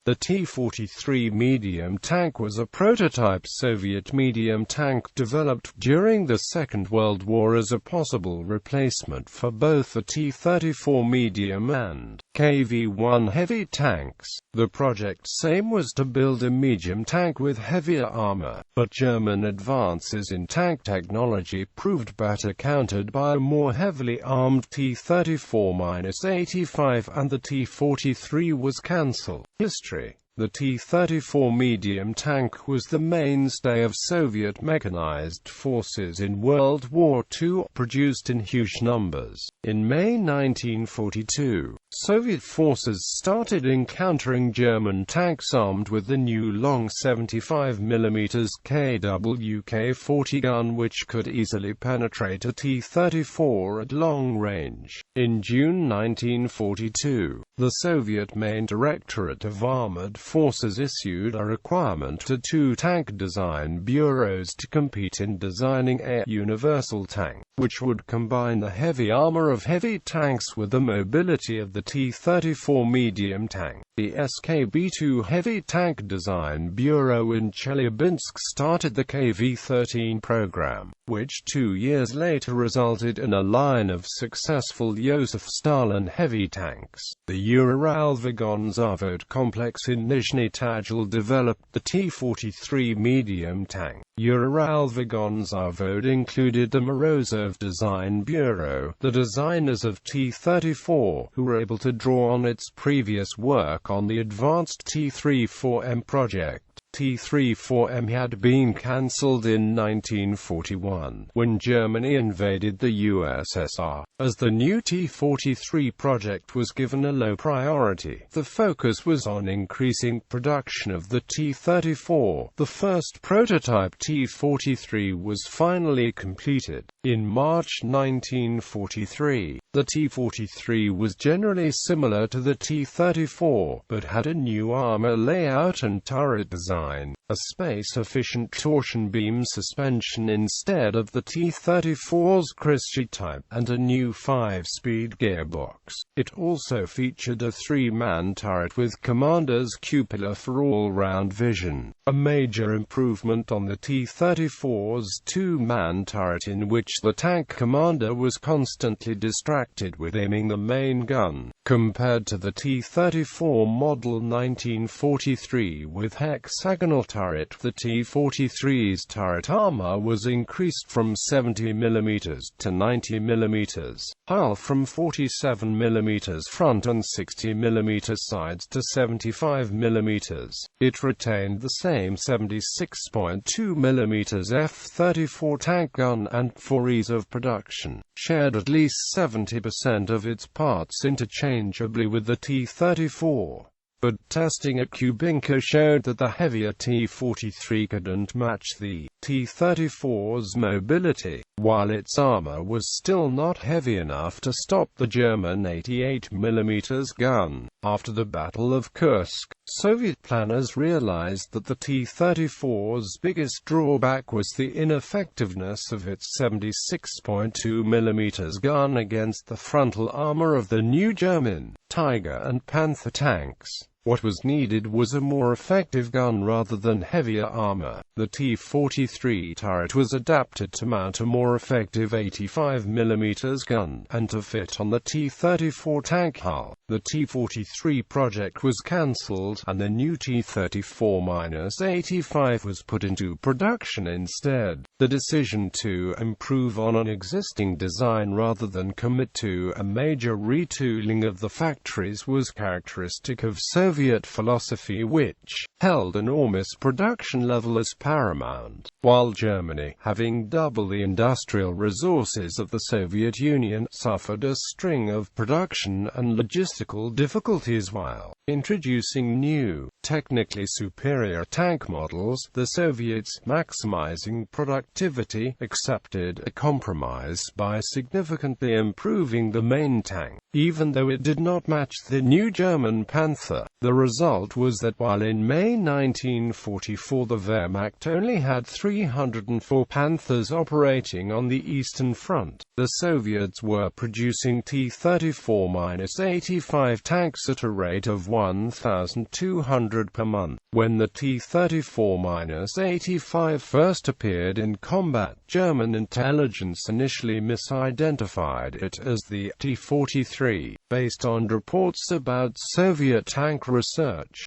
The T-43 medium tank was a prototype Soviet medium tank developed during the Second World War as a possible replacement for both the T-34 medium and KV-1 heavy tanks. The project's aim was to build a medium tank with heavier armor, but German advances in tank technology proved better countered by a more heavily armed T-34-85, and the T-43 was cancelled. History. The T-34 medium tank was the mainstay of Soviet mechanized forces in World War II, produced in huge numbers. In May 1942, Soviet forces started encountering German tanks armed with the new long 75mm KWK-40 gun, which could easily penetrate a T-34 at long range. In June 1942, the Soviet Main Directorate of Armored Forces issued a requirement to two tank design bureaus to compete in designing a universal tank, which would combine the heavy armor of heavy tanks with the mobility of the T-34 medium tank. The SKB-2 Heavy Tank Design Bureau in Chelyabinsk started the KV-13 program, which 2 years later resulted in a line of successful Joseph Stalin heavy tanks. The Ural-Vagon-Zavod complex in Nizhny Tagil developed the T-43 medium tank. Ural-Vagon-Zavod included the Morozov Design Bureau, the designers of T-34, who were able to draw on its previous work on the advanced T-34M project. T-34M had been cancelled in 1941, when Germany invaded the USSR. As the new T-43 project was given a low priority, the focus was on increasing production of the T-34. The first prototype T-43 was finally completed. In March 1943, the T-43 was generally similar to the T-34, but had a new armor layout and turret design. A space-efficient torsion beam suspension instead of the T-34's Christie type, and a new 5-speed gearbox. It also featured a 3-man turret with commander's cupola for all-round vision, a major improvement on the T-34's 2-man turret, in which the tank commander was constantly distracted with aiming the main gun. Compared to the T-34 model 1943 with hexagonal turret, the T-43's turret armor was increased from 70mm to 90mm, hull from 47mm front and 60mm sides to 75mm. It retained the same 76.2mm F-34 tank gun and, for ease of production, shared at least 70% of its parts interchangeably with the T-34. But testing at Kubinka showed that the heavier T-43 couldn't match the T-34's mobility, while its armor was still not heavy enough to stop the German 88mm gun. After the Battle of Kursk, Soviet planners realized that the T-34's biggest drawback was the ineffectiveness of its 76.2mm gun against the frontal armor of the new German Tiger and Panther tanks. What was needed was a more effective gun rather than heavier armor. The T-43 turret was adapted to mount a more effective 85mm gun, and to fit on the T-34 tank hull. The T-43 project was cancelled, and the new T-34-85 was put into production instead. The decision to improve on an existing design rather than commit to a major retooling of the factories was characteristic of Soviet philosophy, which held enormous production level as paramount. While Germany, having double the industrial resources of the Soviet Union, suffered a string of production and logistical difficulties while introducing new, technically superior tank models, the Soviets, maximizing productivity, accepted a compromise by significantly improving the main tank. Even though it did not match the new German Panther, The result was that while in May 1944 the Wehrmacht only had 304 Panthers operating on the Eastern Front, the Soviets were producing T-34-85 tanks at a rate of 1,200 per month. When the T-34-85 first appeared in combat, German intelligence initially misidentified it as the T-43, based on reports about Soviet tank research.